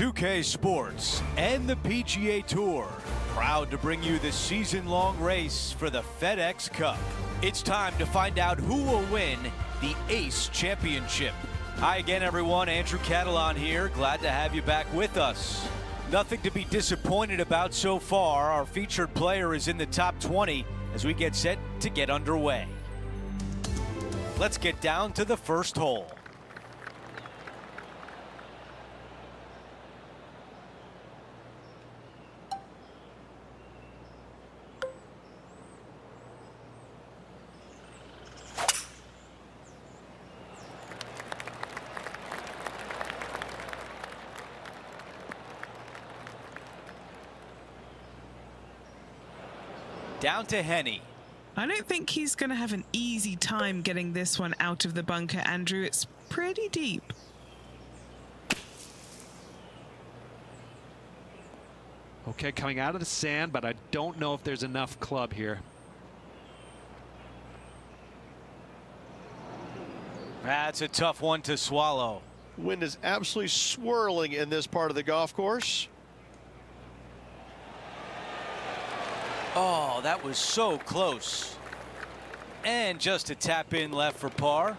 2K Sports and the PGA Tour, proud to bring you the season-long race for the FedEx Cup. It's time to find out who will win the Ace Championship. Hi again, everyone. Andrew Catalan here. Glad to have you back with us. Nothing to be disappointed about so far. Our featured player is in the top 20 as we get set to get underway. Let's get down to the first hole. Down to Henny. I don't think he's going to have an easy time getting this one out of the bunker, Andrew. It's pretty deep. Okay, coming out of the sand, but I don't know if there's enough club here. That's a tough one to swallow. Wind is absolutely swirling in this part of the golf course. Oh, that was so close. And just a tap in left for par.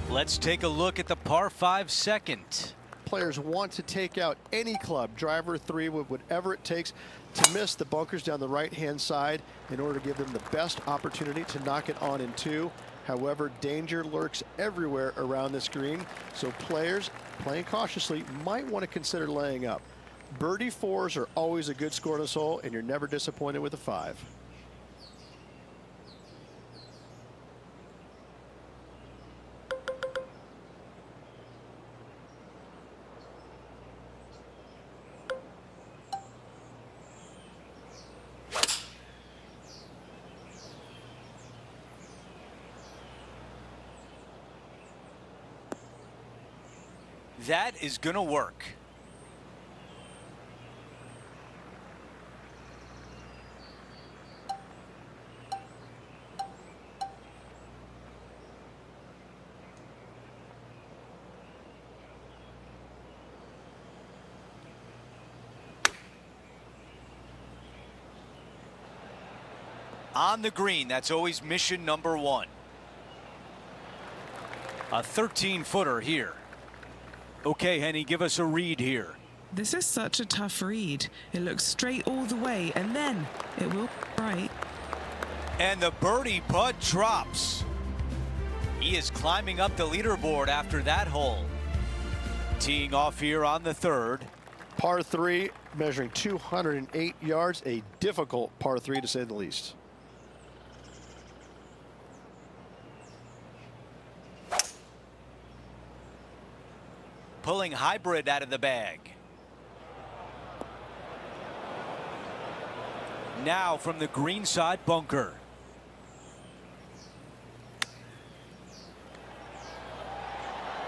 Let's take a look at the par 5 second. Players want to take out any club, driver, 3, with whatever it takes to miss the bunkers down the right-hand side in order to give them the best opportunity to knock it on in 2. However, danger lurks everywhere around this green, so players playing cautiously might want to consider laying up. Birdie 4s are always a good score in this hole, and you're never disappointed with a 5. That is going to work. On the green, that's always mission number 1. A 13-footer here. Okay, Henny, give us a read here. This is such a tough read. It looks straight all the way, and then it will right. And the birdie putt drops. He is climbing up the leaderboard after that hole. Teeing off here on the 3rd. Par 3, measuring 208 yards, a difficult par 3 to say the least. Pulling hybrid out of the bag. Now from the green side bunker.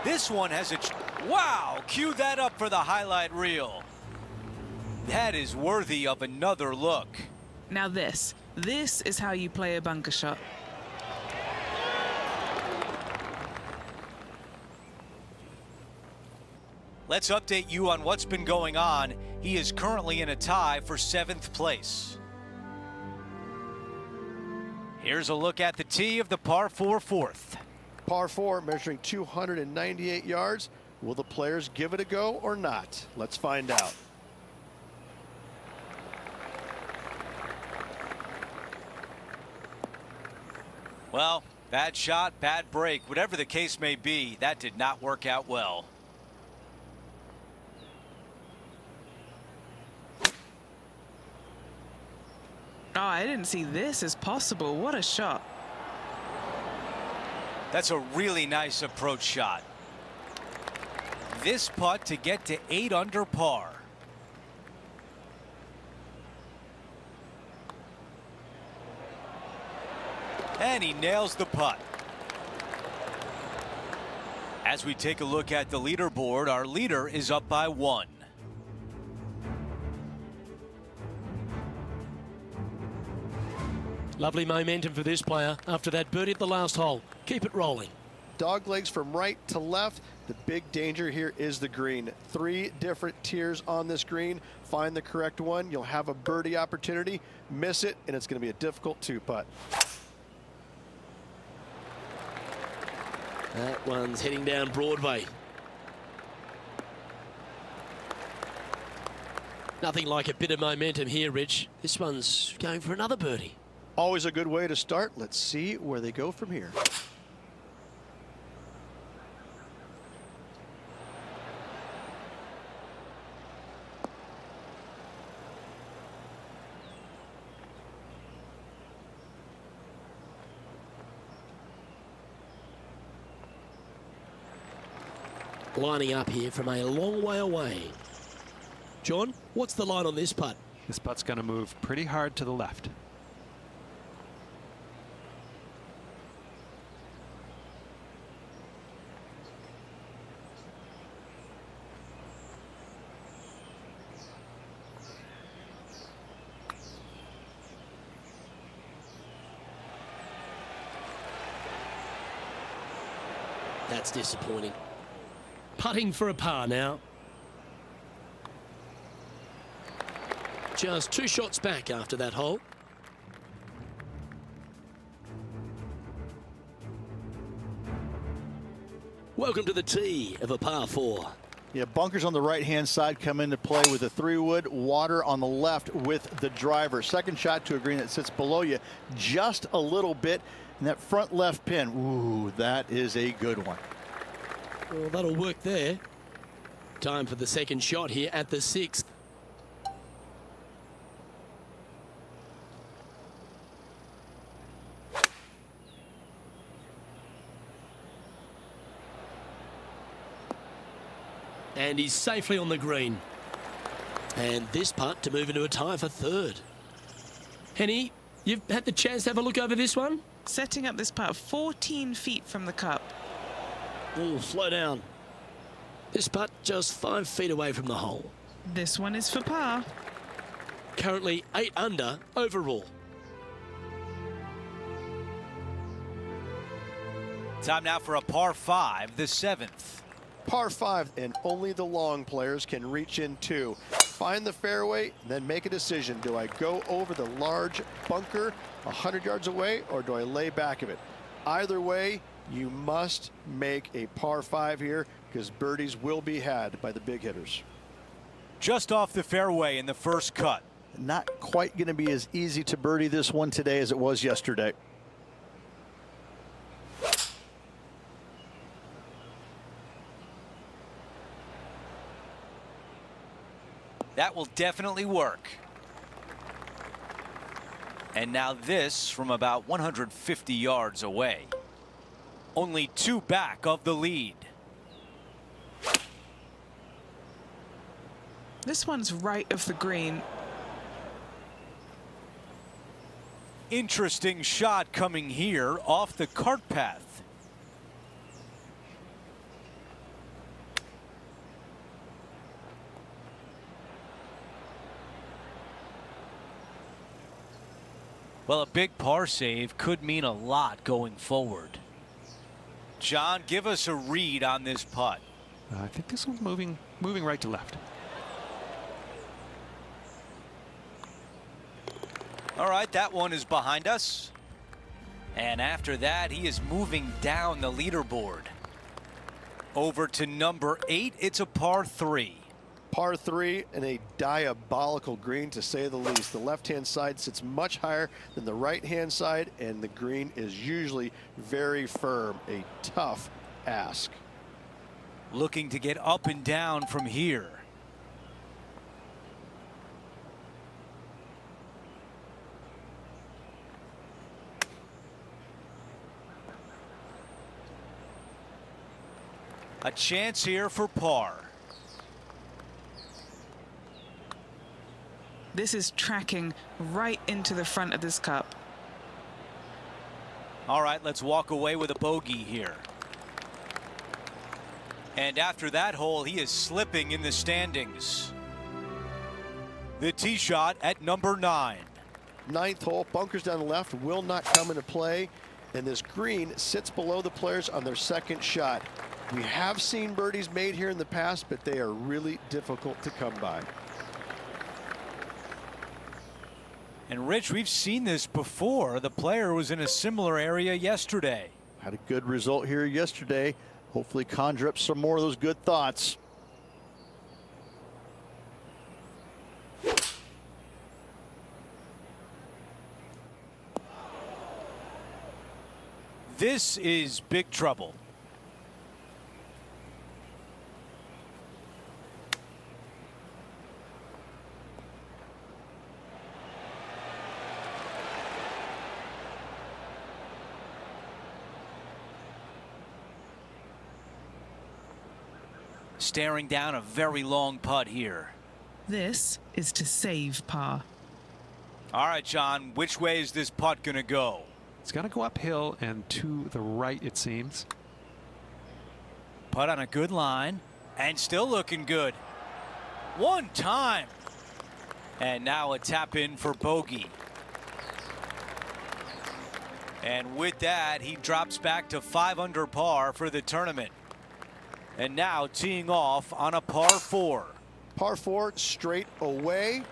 This one has a... Wow! Cue that up for the highlight reel. That is worthy of another look. Now this is how you play a bunker shot. Let's update you on what's been going on. He is currently in a tie for 7th place. Here's a look at the tee of the par 4 4th. Par 4, measuring 298 yards. Will the players give it a go or not? Let's find out. Well, bad shot, bad break. Whatever the case may be, that did not work out well. Oh, I didn't see this as possible. What a shot. That's a really nice approach shot. This putt to get to 8 under par. And he nails the putt. As we take a look at the leaderboard, our leader is up by 1. Lovely momentum for this player after that birdie at the last hole. Keep it rolling. Dog legs from right to left. The big danger here is the green. 3 different tiers on this green. Find the correct one. You'll have a birdie opportunity. Miss it, and it's going to be a difficult 2-putt. That one's heading down Broadway. Nothing like a bit of momentum here, Rich. This one's going for another birdie. Always a good way to start. Let's see where they go from here. Lining up here from a long way away. John, what's the line on this putt? This putt's going to move pretty hard to the left. That's disappointing. Putting for a par now. Just 2 shots back after that hole. Welcome to the tee of a par 4. Yeah, bunkers on the right-hand side come into play with a 3-wood, water on the left with the driver. Second shot to a green that sits below you just a little bit. And that front left pin, ooh, that is a good one. Well, that'll work there. Time for the second shot here at the 6th. And he's safely on the green. And this putt to move into a tie for 3rd. Henny, you've had the chance to have a look over this one? Setting up this putt 14 feet from the cup. Oh, slow down. This putt just 5 feet away from the hole. This one is for par. Currently 8 under overall. Time now for a par 5, the 7th. Par 5, and only the long players can reach in 2. Find the fairway, then make a decision. Do I go over the large bunker 100 yards away, or do I lay back of it? Either way, you must make a par 5 here, because birdies will be had by the big hitters. Just off the fairway in the first cut. Not quite going to be as easy to birdie this one today as it was yesterday. That will definitely work. And now this from about 150 yards away. Only 2 back of the lead. This one's right of the green. Interesting shot coming here off the cart path. Well, a big par save could mean a lot going forward. John, give us a read on this putt. I think this one's moving right to left. All right, that one is behind us. And after that, he is moving down the leaderboard. Over to number 8, it's a par 3. Par 3 and a diabolical green, to say the least. The left-hand side sits much higher than the right-hand side, and the green is usually very firm. A tough ask. Looking to get up and down from here. A chance here for par. This is tracking right into the front of this cup. All right, let's walk away with a bogey here. And after that hole, he is slipping in the standings. The tee shot at number 9. ninth hole. Bunkers down the left will not come into play, and this green sits below the players on their second shot. We have seen birdies made here in the past, but they are really difficult to come by. And Rich, we've seen this before. The player was in a similar area yesterday. Had a good result here yesterday. Hopefully conjure up some more of those good thoughts. This is big trouble. Staring down a very long putt here. This is to save par. All right, John, which way is this putt going to go? It's got to go uphill and to the right, it seems. Putt on a good line and still looking good. One time. And now a tap in for bogey. And with that, he drops back to 5 under par for the tournament. And now teeing off on a par 4. Par 4 straight away.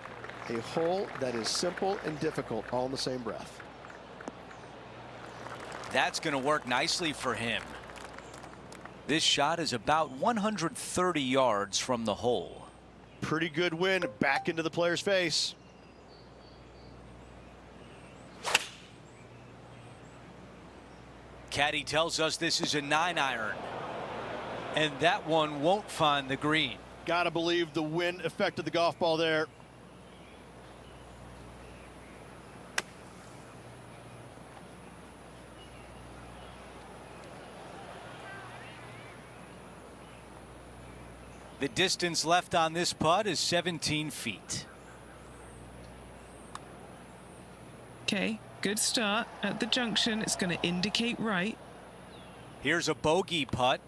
A hole that is simple and difficult all in the same breath. That's going to work nicely for him. This shot is about 130 yards from the hole. Pretty good win back into the player's face. Caddy tells us this is a 9-iron. And that one won't find the green. Gotta believe the wind affected the golf ball there. The distance left on this putt is 17 feet. Okay, good start at the junction. It's going to indicate right. Here's a bogey putt.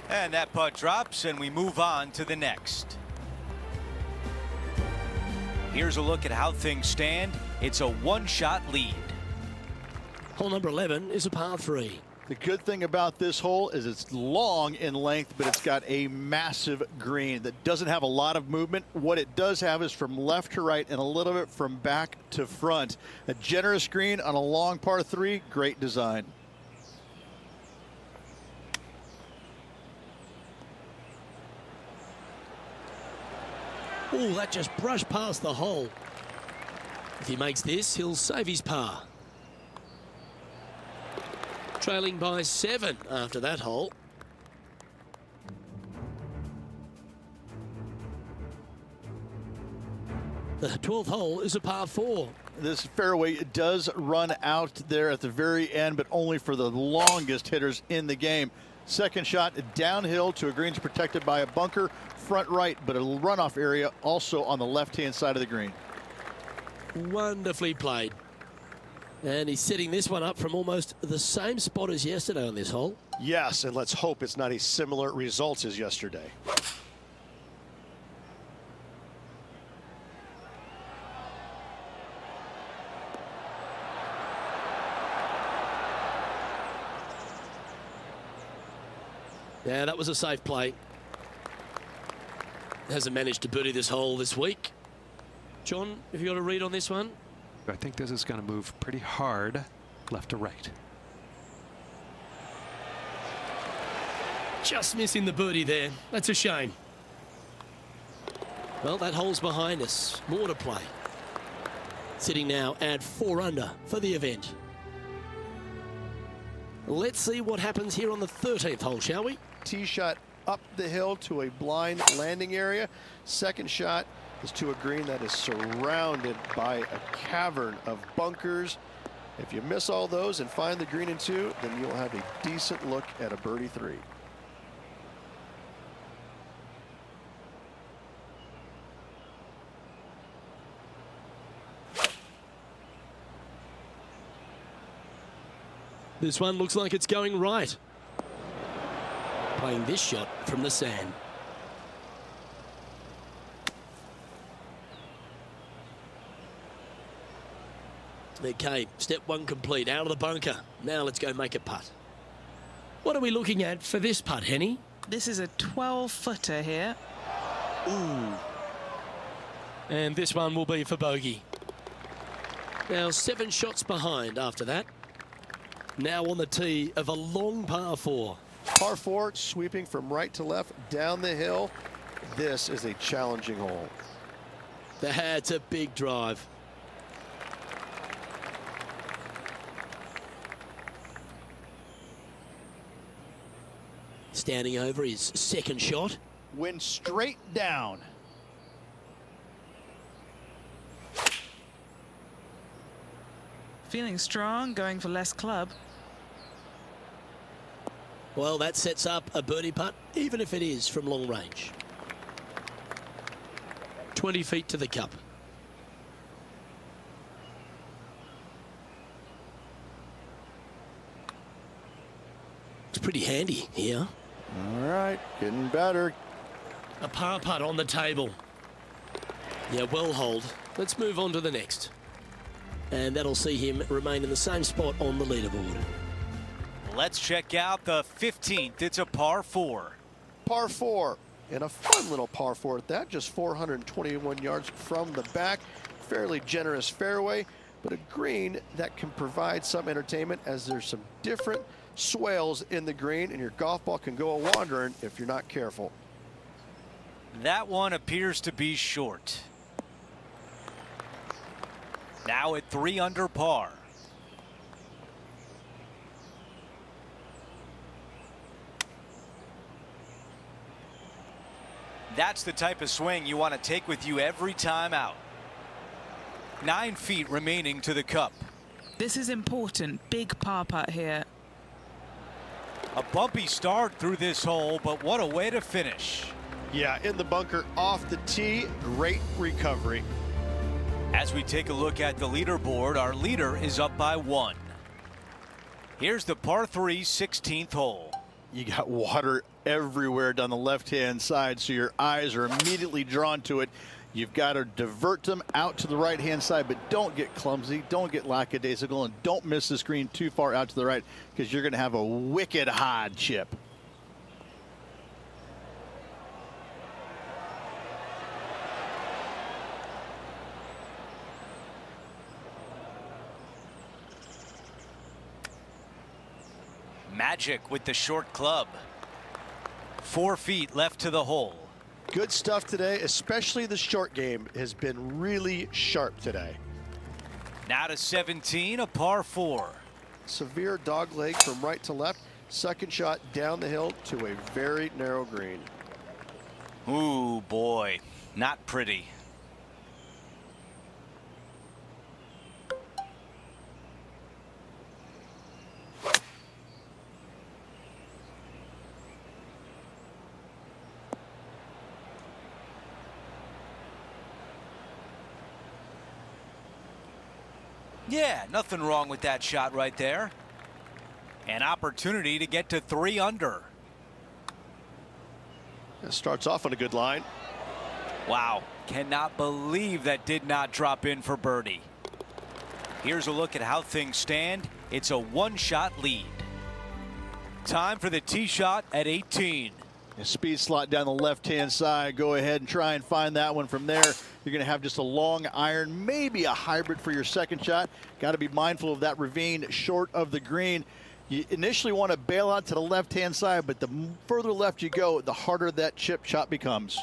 And that putt drops, and we move on to the next. Here's a look at how things stand. It's a one-shot lead. Hole number 11 is a par 3. The good thing about this hole is it's long in length, but it's got a massive green that doesn't have a lot of movement. What it does have is from left to right and a little bit from back to front. A generous green on a long par 3, great design. Oh, that just brushed past the hole. If he makes this, he'll save his par. Trailing by 7 after that hole. The 12th hole is a par 4. This fairway does run out there at the very end, but only for the longest hitters in the game. Second shot downhill to a green protected by a bunker, front right, but a runoff area also on the left-hand side of the green. Wonderfully played. And he's setting this one up from almost the same spot as yesterday on this hole. Yes, and let's hope it's not a similar results as yesterday. Yeah, that was a safe play. Hasn't managed to birdie this hole this week. John, have you got a read on this one? I think this is going to move pretty hard left to right. Just missing the birdie there. That's a shame. Well, that hole's behind us. More to play. Sitting now at 4 under for the event. Let's see what happens here on the 13th hole, shall we? Tee shot up the hill to a blind landing area. Second shot is to a green that is surrounded by a cavern of bunkers. If you miss all those and find the green in 2, then you'll have a decent look at a birdie 3. This one looks like it's going right. Playing this shot from the sand. Okay, step one complete, out of the bunker. Now let's go make a putt. What are we looking at for this putt, Henny? This is a 12-footer here. Ooh. And this one will be for bogey. Now 7 shots behind after that. Now on the tee of a long par 4. Par 4, sweeping from right to left, down the hill. This is a challenging hole. That's a big drive. Standing over his second shot. Went straight down. Feeling strong, going for less club. Well, that sets up a birdie putt, even if it is from long range. 20 feet to the cup. It's pretty handy here. All right, getting better. A par putt on the table. Yeah, well hold. Let's move on to the next. And that'll see him remain in the same spot on the leaderboard. Let's check out the 15th. It's a par 4. Par 4, and a fun little par 4 at that, just 421 yards from the back. Fairly generous fairway, but a green that can provide some entertainment as there's some different swales in the green, and your golf ball can go a-wandering if you're not careful. That one appears to be short. Now at 3 under par. That's the type of swing you want to take with you every time out. 9 feet remaining to the cup. This is important. Big par putt here. A bumpy start through this hole, but what a way to finish. Yeah, in the bunker off the tee, great recovery. As we take a look at the leaderboard, our leader is up by 1. Here's the par 3 16th hole. You got water everywhere down the left-hand side, so your eyes are immediately drawn to it. You've got to divert them out to the right-hand side, but don't get clumsy, don't get lackadaisical, and don't miss the screen too far out to the right, because you're going to have a wicked hard chip. Magic with the short club. 4 feet left to the hole. Good stuff today, especially the short game has been really sharp today. Now to 17, a par 4. Severe dog leg from right to left. Second shot down the hill to a very narrow green. Ooh, boy, not pretty. Yeah, nothing wrong with that shot right there. An opportunity to get to 3 under. It starts off on a good line. Wow, cannot believe that did not drop in for birdie. Here's a look at how things stand. It's a 1-shot lead. Time for the tee shot at 18. A speed slot down the left-hand side. Go ahead and try and find that one from there. You're going to have just a long iron, maybe a hybrid for your second shot. Got to be mindful of that ravine short of the green. You initially want to bail out to the left-hand side, but the further left you go, the harder that chip shot becomes.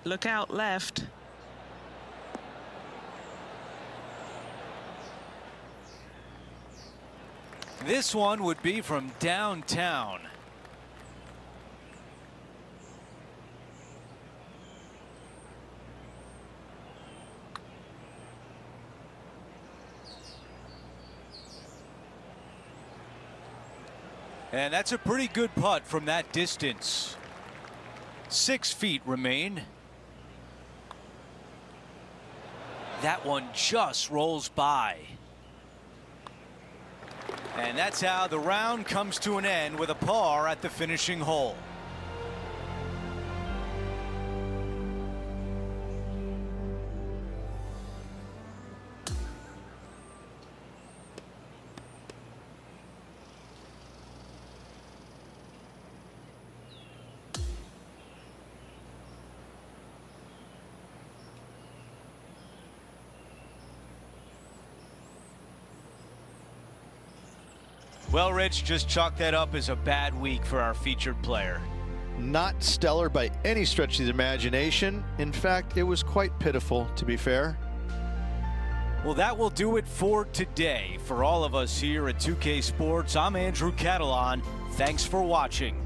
Look out left. This one would be from downtown. And that's a pretty good putt from that distance. 6 feet remain. That one just rolls by. And that's how the round comes to an end with a par at the finishing hole. Well, Rich, just chalk that up as a bad week for our featured player. Not stellar by any stretch of the imagination. In fact, it was quite pitiful, to be fair. Well, that will do it for today. For all of us here at 2K Sports, I'm Andrew Catalan. Thanks for watching.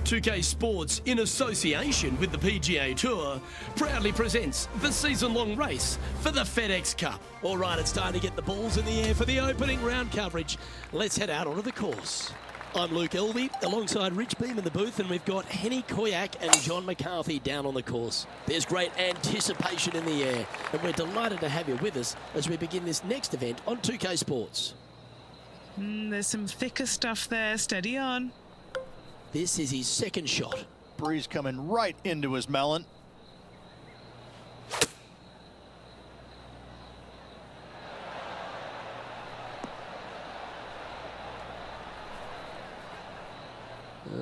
2K Sports, in association with the PGA Tour, proudly presents the season-long race for the FedEx Cup. All right, it's time to get the balls in the air for the opening round coverage. Let's head out onto the course. I'm Luke Elvey, alongside Rich Beam in the booth, and we've got Henny Koyak and John McCarthy down on the course. There's great anticipation in the air, and we're delighted to have you with us as we begin this next event on 2K Sports. There's some thicker stuff there. Steady on. This is his second shot. Breeze coming right into his melon.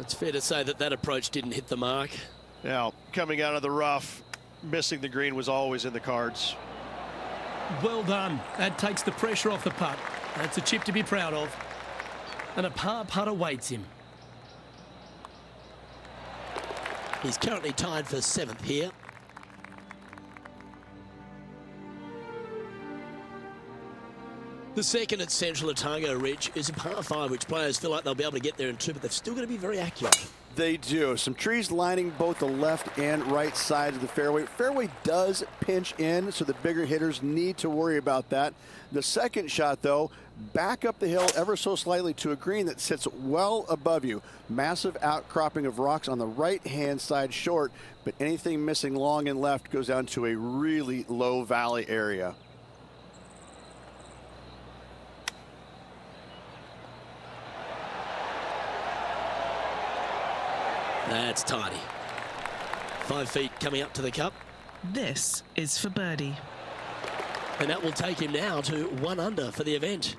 It's fair to say that approach didn't hit the mark. Now, coming out of the rough, missing the green was always in the cards. Well done. That takes the pressure off the putt. That's a chip to be proud of. And a par putt awaits him. He's currently tied for 7th here. The second at Central Otago Ridge is a par 5, which players feel like they'll be able to get there in 2, but they've still got to be very accurate. They do. Some trees lining both the left and right side of the fairway. Fairway does pinch in, so the bigger hitters need to worry about that. The second shot, though, back up the hill ever so slightly to a green that sits well above you. Massive outcropping of rocks on the right-hand side short, but anything missing long and left goes down to a really low valley area. That's tidy. 5 feet coming up to the cup. This is for birdie. And that will take him now to 1 under for the event.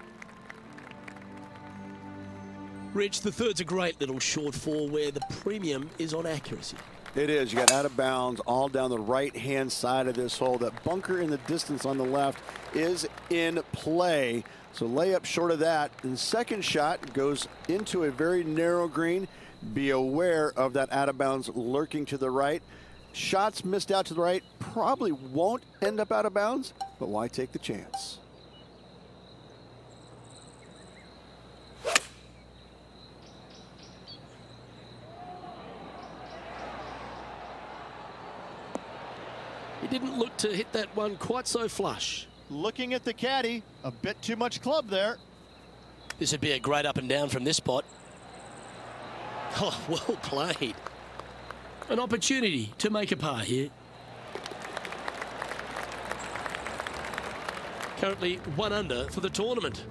Rich, the third's a great little short 4 where the premium is on accuracy. It is. You got out of bounds all down the right-hand side of this hole. That bunker in the distance on the left is in play. So layup short of that. And the second shot goes into a very narrow green. Be aware of that out of bounds lurking to the right. Shots missed out to the right probably won't end up out of bounds, but why take the chance? He didn't look to hit that one quite so flush. Looking at the caddy, a bit too much club there. This would be a great up and down from this spot. Oh, well played. An opportunity to make a par here. Currently 1 under for the tournament.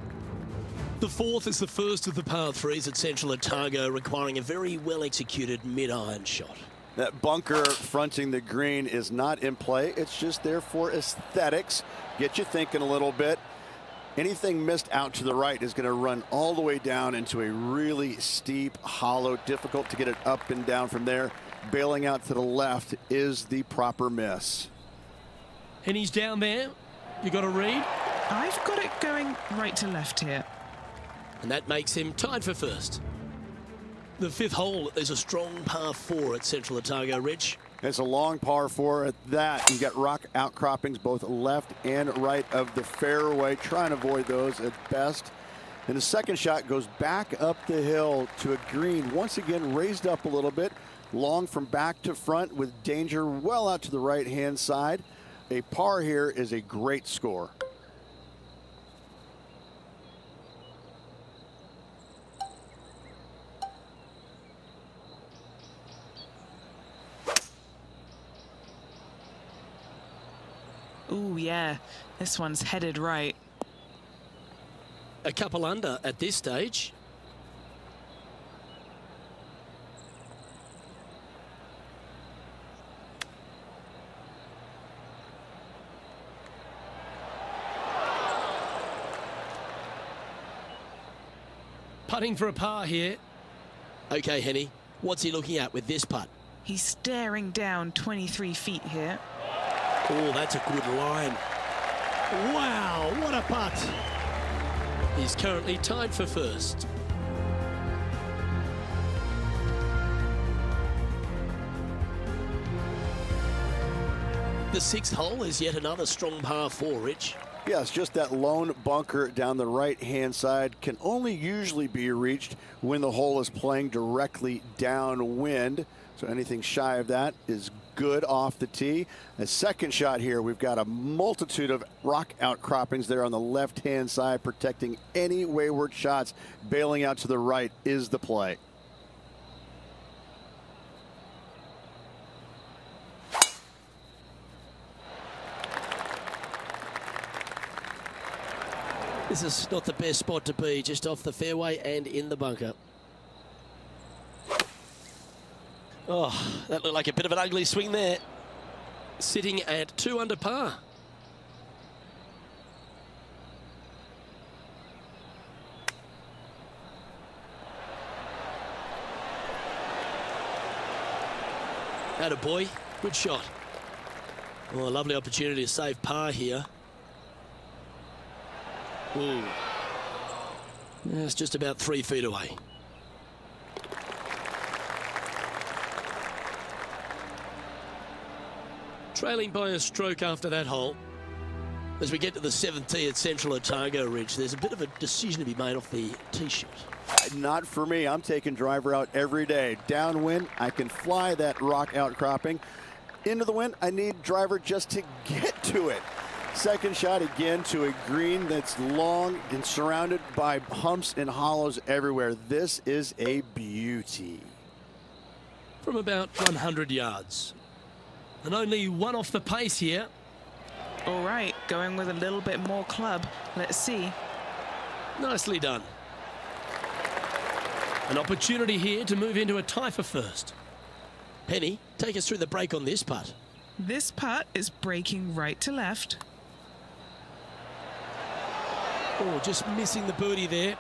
The fourth is the first of the par 3s at Central Otago, requiring a very well executed mid-iron shot. That bunker fronting the green is not in play. It's just there for aesthetics. Get you thinking a little bit. Anything missed out to the right is going to run all the way down into a really steep hollow. Difficult to get it up and down from there. Bailing out to the left is the proper miss. And he's down there. You got a read? I've got it going right to left here. And that makes him tied for first. The 5th hole is a strong par 4 at Central Otago Ridge. It's a long par 4 at that. You've got rock outcroppings both left and right of the fairway. Try and avoid those at best. And the second shot goes back up the hill to a green. Once again, raised up a little bit. Long from back to front with danger well out to the right-hand side. A par here is a great score. Ooh, yeah. This one's headed right. A couple under at this stage. Putting for a par here. Okay, Henny, what's he looking at with this putt? He's staring down 23 feet here. Oh, that's a good line. Wow, what a putt. He's currently tied for first. The 6th hole is yet another strong par 4, Rich. Yes, just that lone bunker down the right-hand side can only usually be reached when the hole is playing directly downwind. So anything shy of that is good off the tee. A second shot here, we've got a multitude of rock outcroppings there on the left-hand side, protecting any wayward shots. Bailing out to the right is the play. This is not the best spot to be, just off the fairway and in the bunker. Oh, that looked like a bit of an ugly swing there. Sitting at 2 under par. Attaboy, good shot. Oh, a lovely opportunity to save par here. Ooh. It's just about 3 feet away. Trailing by a stroke after that hole. As we get to the 7th tee at Central Otago Ridge, there's a bit of a decision to be made off the tee shot. Not for me. I'm taking driver out every day. Downwind, I can fly that rock outcropping. Into the wind, I need driver just to get to it. Second shot again to a green that's long and surrounded by humps and hollows everywhere. This is a beauty. From about 100 yards. And only one off the pace here. All right, going with a little bit more club. Let's see. Nicely done. An opportunity here to move into a tie for first. Penny, take us through the break on this putt. This putt is breaking right to left. Oh, just missing the birdie there.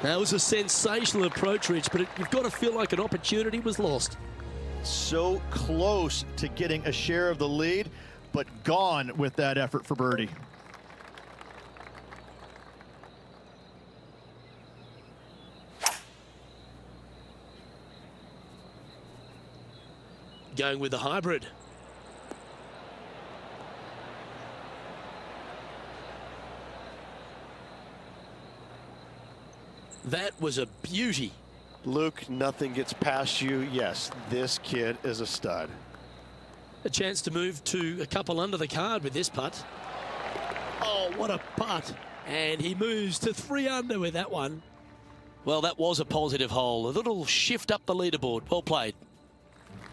That was a sensational approach, Rich, but you've got to feel like an opportunity was lost. So close to getting a share of the lead, but gone with that effort for birdie. Going with the hybrid. That was a beauty. Luke, nothing gets past you. Yes, this kid is a stud. A chance to move to a couple under the card with this putt. Oh, what a putt. And he moves to 3 under with that one. Well, that was a positive hole. A little shift up the leaderboard. Well played.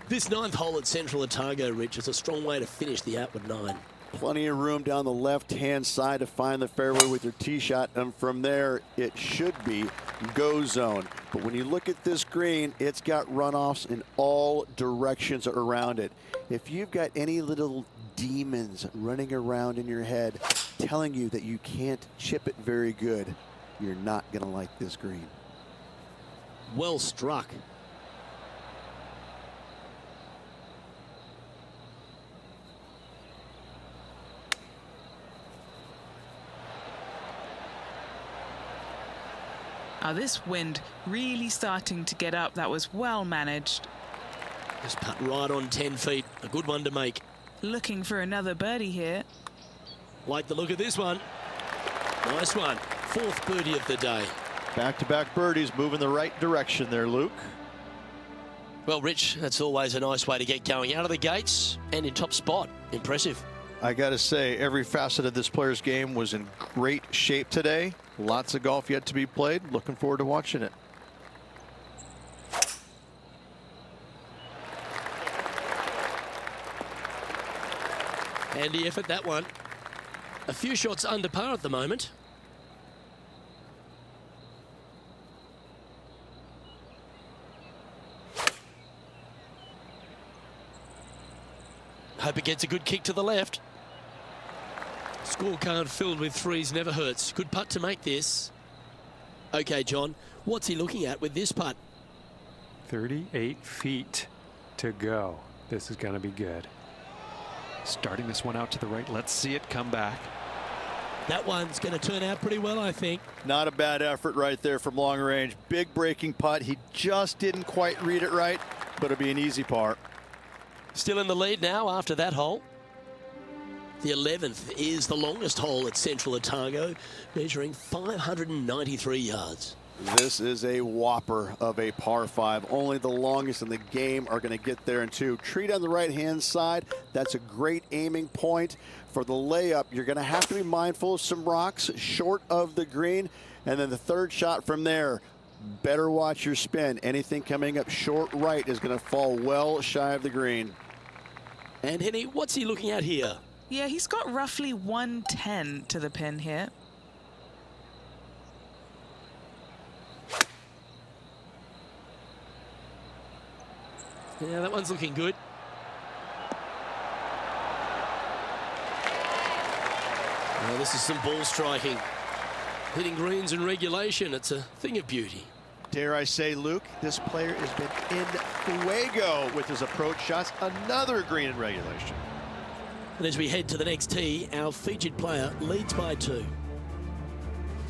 This 9th hole at Central Otago Ridge is a strong way to finish the outward 9. Plenty of room down the left-hand side to find the fairway with your tee shot, and from there it should be go zone. But when you look at this green, it's got runoffs in all directions around it. If you've got any little demons running around in your head telling you that you can't chip it very good, you're not going to like this green. Well struck. This wind really starting to get up. That was well managed. This putt right on 10 feet. A good one to make. Looking for another birdie here. Like the look of this one. Nice one. 4th birdie of the day. Back-to-back birdies, moving the right direction there, Luke. Well, Rich, that's always a nice way to get going out of the gates and in top spot. Impressive. I got to say, every facet of this player's game was in great shape today. Lots of golf yet to be played. Looking forward to watching it. Handy effort, that one. A few shots under par at the moment. Hope it gets a good kick to the left. Scorecard filled with 3s never hurts. Good putt to make this. Okay, John, what's he looking at with this putt? 38 feet to go. This is going to be good. Starting this one out to the right. Let's see it come back. That one's going to turn out pretty well, I think. Not a bad effort right there from long range. Big breaking putt. He just didn't quite read it right, but it'll be an easy par. Still in the lead now after that hole. The 11th is the longest hole at Central Otago, measuring 593 yards. This is a whopper of a par 5. Only the longest in the game are going to get there in 2. Tree on the right-hand side. That's a great aiming point. For the layup, you're going to have to be mindful of some rocks short of the green. And then the third shot from there, better watch your spin. Anything coming up short right is going to fall well shy of the green. And Henny, what's he looking at here? Yeah, he's got roughly 110 to the pin here. Yeah, that one's looking good. Well, this is some ball striking. Hitting greens in regulation, it's a thing of beauty. Dare I say, Luke, this player has been in fuego with his approach shots. Another green in regulation. And as we head to the next tee, our featured player leads by 2.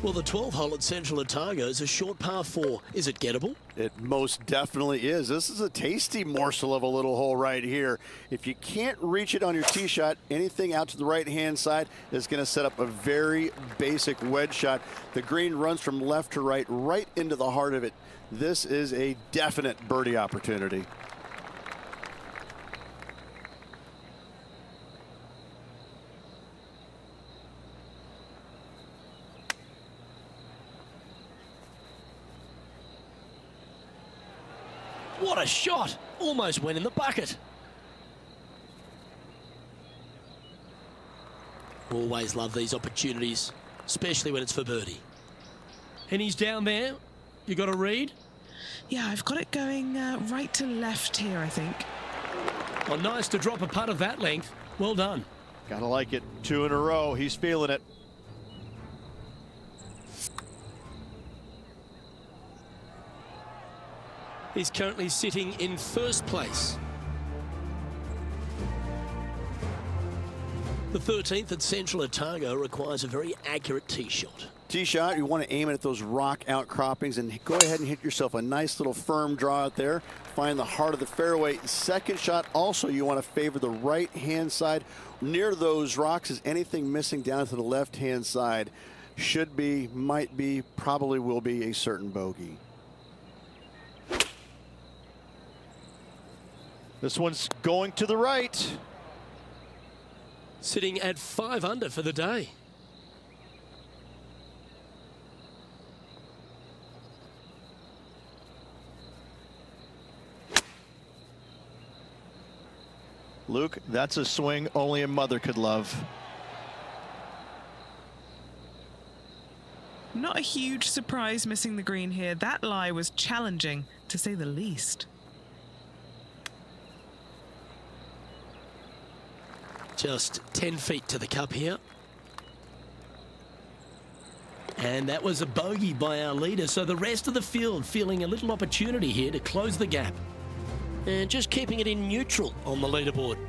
Well, the 12th hole at Central Otago is a short par 4. Is it gettable? It most definitely is. This is a tasty morsel of a little hole right here. If you can't reach it on your tee shot, anything out to the right-hand side is going to set up a very basic wedge shot. The green runs from left to right, right into the heart of it. This is a definite birdie opportunity. What a shot! Almost went in the bucket. Always love these opportunities, especially when it's for birdie. And he's down there. You got a read? Yeah, I've got it going right to left here, I think. Well, nice to drop a putt of that length. Well done. Gotta like it. 2 in a row. He's feeling it. He's currently sitting in first place. The 13th at Central Otago requires a very accurate tee shot. Tee shot, you want to aim it at those rock outcroppings and go ahead and hit yourself a nice little firm draw out there. Find the heart of the fairway. Second shot, also you want to favor the right-hand side. Near those rocks is anything missing down to the left-hand side. Should be, might be, probably will be a certain bogey. This one's going to the right. Sitting at 5 under for the day. Luke, that's a swing only a mother could love. Not a huge surprise missing the green here. That lie was challenging, to say the least. Just 10 feet to the cup here. And that was a bogey by our leader, so the rest of the field feeling a little opportunity here to close the gap. And just keeping it in neutral on the leaderboard.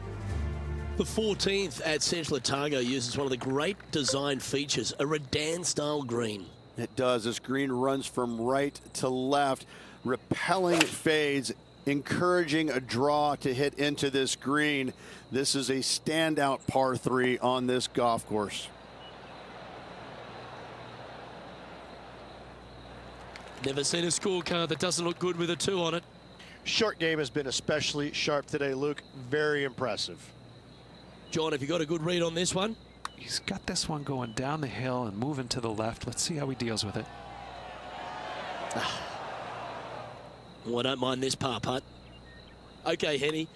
The 14th at Central Otago uses one of the great design features, a Redan-style green. It does. This green runs from right to left, repelling fades, encouraging a draw to hit into this green. This is a standout par 3 on this golf course. Never seen a scorecard that doesn't look good with a 2 on it. Short game has been especially sharp today, Luke. Very impressive. John, have you got a good read on this one? He's got this one going down the hill and moving to the left. Let's see how he deals with it. Well, I don't mind this par putt. Okay, Henny,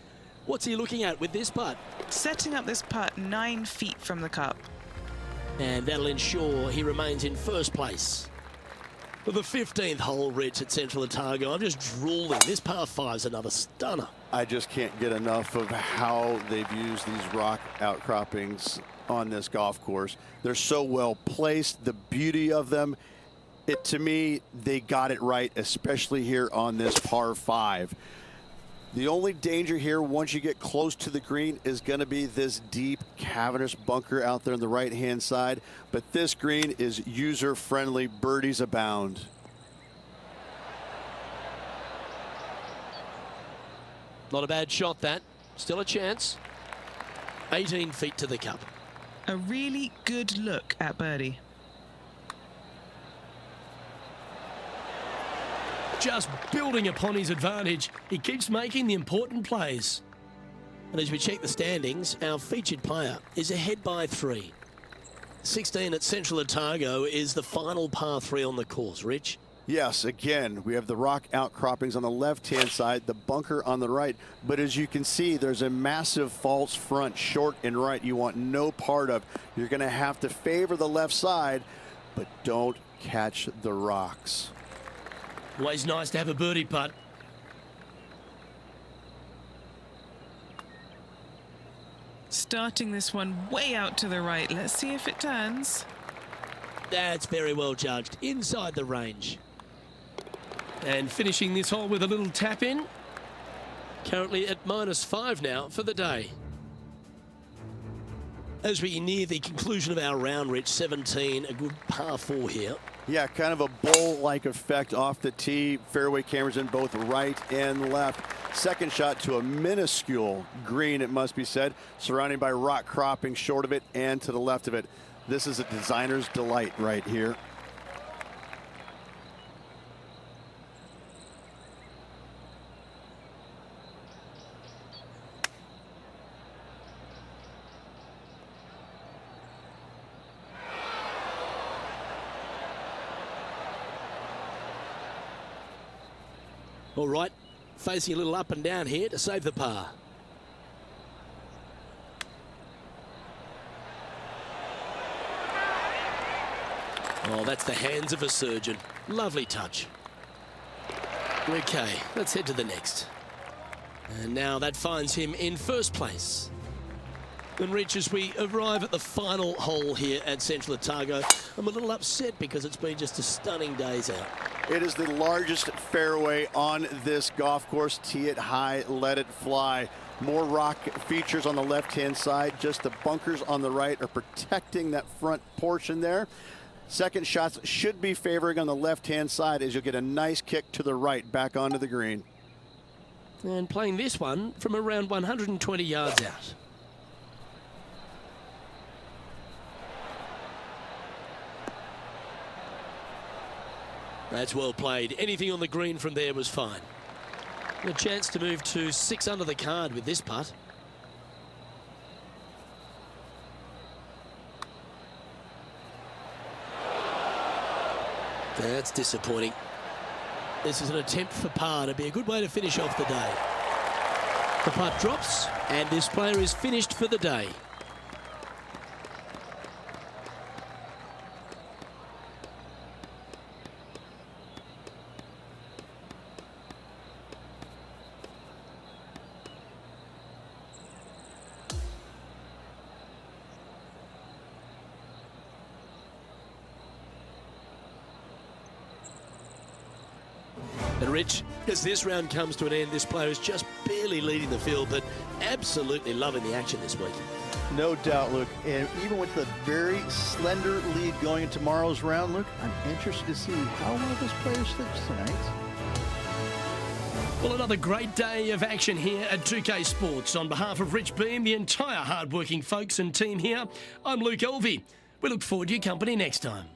what's he looking at with this putt? Setting up this putt 9 feet from the cup. And that'll ensure he remains in first place. For the 15th hole, Rich, at Central Otago, I'm just drooling. This par 5's another stunner. I just can't get enough of how they've used these rock outcroppings on this golf course. They're so well placed, the beauty of them. To me, they got it right, especially here on this par 5. The only danger here once you get close to the green is going to be this deep cavernous bunker out there on the right-hand side. But this green is user-friendly. Birdies abound. Not a bad shot, that. Still a chance. 18 feet to the cup. A really good look at birdie. Just building upon his advantage, he keeps making the important plays. And as we check the standings, our featured player is ahead by 3. 16 at Central Otago is the final par 3 on the course. Rich? Yes, again, we have the rock outcroppings on the left-hand side, the bunker on the right. But as you can see, there's a massive false front, short and right, you want no part of. You're going to have to favor the left side, but don't catch the rocks. Always nice to have a birdie putt. Starting this one way out to the right. Let's see if it turns. That's very well judged. Inside the range. And finishing this hole with a little tap in. Currently at -5 now for the day. As we near the conclusion of our round, Rich, 17, a good par 4 here. Yeah, kind of a bowl-like effect off the tee. Fairway cameras in both right and left. Second shot to a minuscule green, it must be said, surrounded by rock cropping short of it and to the left of it. This is a designer's delight right here. All right, facing a little up and down here to save the par. Oh, that's the hands of a surgeon. Lovely touch. Okay, let's head to the next. And now that finds him in first place. And Rich, as we arrive at the final hole here at Central Otago, I'm a little upset because it's been just a stunning day's out. It is the largest fairway on this golf course. Tee it high, let it fly. More rock features on the left-hand side. Just the bunkers on the right are protecting that front portion there. Second shots should be favoring on the left-hand side as you'll get a nice kick to the right back onto the green. And playing this one from around 120 yards out. That's well played. Anything on the green from there was fine. A chance to move to 6 under the card with this putt. That's disappointing. This is an attempt for par to be a good way to finish off the day. The putt drops, and this player is finished for the day. And Rich, as this round comes to an end, this player is just barely leading the field, but absolutely loving the action this week. No doubt, Luke. And even with the very slender lead going into tomorrow's round, Luke, I'm interested to see how well this player slips tonight. Well, another great day of action here at 2K Sports. On behalf of Rich Beam, the entire hard-working folks and team here, I'm Luke Elvey. We look forward to your company next time.